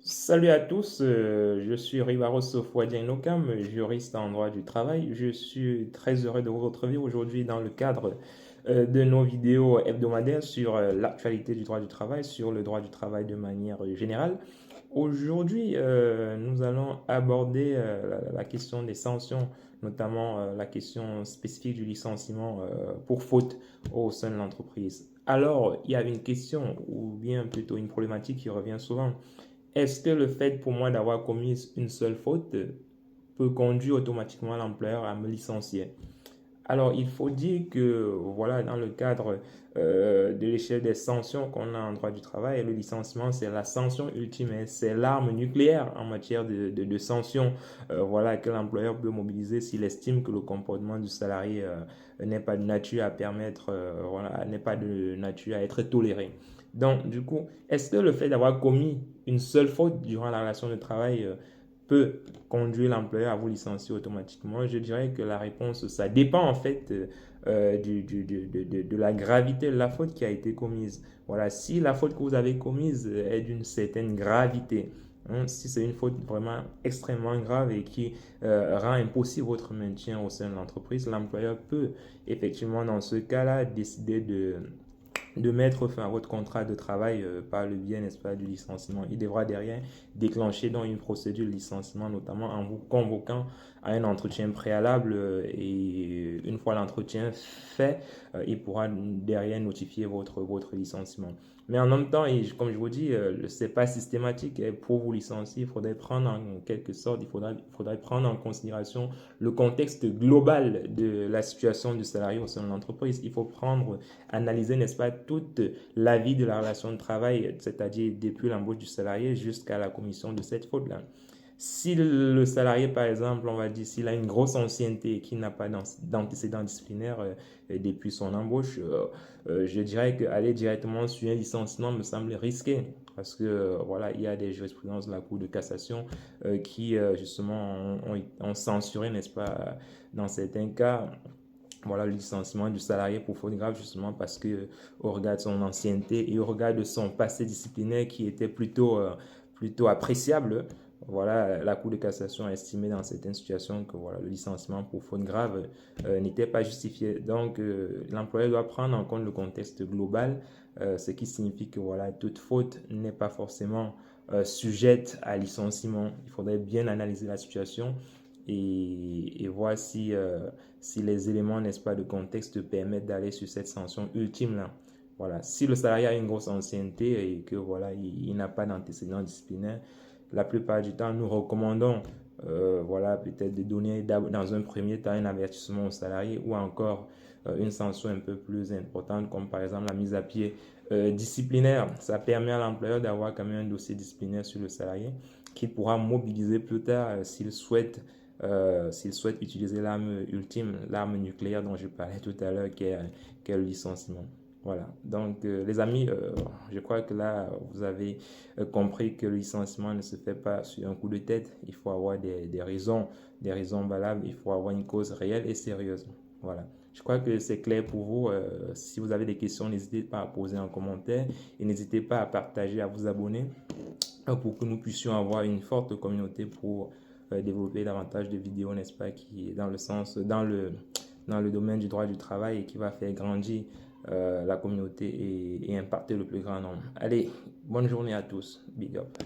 Salut à tous, je suis Rivaro Sofouadien Nokam, juriste en droit du travail. Je suis très heureux de vous retrouver aujourd'hui dans le cadre de nos vidéos hebdomadaires sur l'actualité du droit du travail, sur le droit du travail de manière générale. Aujourd'hui, nous allons aborder la question des sanctions, notamment la question spécifique du licenciement pour faute au sein de l'entreprise. Alors, il y a une question, ou bien plutôt une problématique qui revient souvent. Est-ce que le fait pour moi d'avoir commis une seule faute peut conduire automatiquement l'employeur à me licencier? Alors, il faut dire que, voilà, dans le cadre de l'échelle des sanctions qu'on a en droit du travail, le licenciement, c'est la sanction ultime, hein. C'est l'arme nucléaire en matière de sanctions, voilà, que l'employeur peut mobiliser s'il estime que le comportement du salarié n'est pas de nature à permettre, voilà, n'est pas de nature à être toléré. Donc, du coup, est-ce que le fait d'avoir commis une seule faute durant la relation de travail peut conduire l'employeur à vous licencier automatiquement? Je dirais que la réponse, ça dépend en fait de la gravité de la faute qui a été commise. Voilà, si la faute que vous avez commise est d'une certaine gravité, hein, si c'est une faute vraiment extrêmement grave et qui rend impossible votre maintien au sein de l'entreprise, l'employeur peut effectivement dans ce cas-là décider de mettre fin à votre contrat de travail par le biais, n'est-ce pas, du licenciement. Il devra derrière déclencher donc une procédure de licenciement, notamment en vous convoquant à un entretien préalable et une fois l'entretien fait, il pourra derrière notifier votre licenciement. Mais en même temps, et comme je vous dis, ce n'est pas systématique. Et pour vous licencier, il faudrait prendre en quelque sorte, il faudrait prendre en considération le contexte global de la situation du salarié au sein de l'entreprise. Il faut analyser, n'est-ce pas, toute la vie de la relation de travail, c'est-à-dire depuis l'embauche du salarié jusqu'à la commission de cette faute-là. Si le salarié, par exemple, on va dire, s'il a une grosse ancienneté et qu'il n'a pas d'antécédents disciplinaires depuis son embauche, je dirais qu'aller directement sur un licenciement me semble risqué. Parce que voilà, il y a des jurisprudences de la Cour de cassation qui justement ont censuré, n'est-ce pas, dans certains cas, voilà, le licenciement du salarié pour faute grave, justement parce que au regard de son ancienneté et au regard de son passé disciplinaire qui était plutôt appréciable, voilà, la Cour de cassation a estimé dans certaines situations que voilà, le licenciement pour faute grave n'était pas justifié. Donc, l'employeur doit prendre en compte le contexte global, ce qui signifie que voilà, toute faute n'est pas forcément sujette à licenciement. Il faudrait bien analyser la situation et voir si les éléments, n'est-ce pas, de contexte permettent d'aller sur cette sanction ultime-là. Voilà. Si le salarié a une grosse ancienneté et que voilà, il n'a pas d'antécédents disciplinaires, la plupart du temps, nous recommandons voilà, peut-être de donner dans un premier temps un avertissement au salarié ou encore une sanction un peu plus importante, comme par exemple la mise à pied disciplinaire. Ça permet à l'employeur d'avoir quand même un dossier disciplinaire sur le salarié qu'il pourra mobiliser plus tard s'il souhaite utiliser l'arme ultime, l'arme nucléaire dont je parlais tout à l'heure, qui est le licenciement. Voilà. Donc, les amis, je crois que là, vous avez compris que le licenciement ne se fait pas sur un coup de tête. Il faut avoir des raisons valables. Il faut avoir une cause réelle et sérieuse. Voilà. Je crois que c'est clair pour vous. Si vous avez des questions, n'hésitez pas à poser en commentaire et n'hésitez pas à partager, à vous abonner pour que nous puissions avoir une forte communauté pour développer davantage de vidéos, n'est-ce pas, qui est dans le domaine du droit du travail et qui va faire grandir la communauté et impacter le plus grand nombre. Allez, bonne journée à tous. Big up.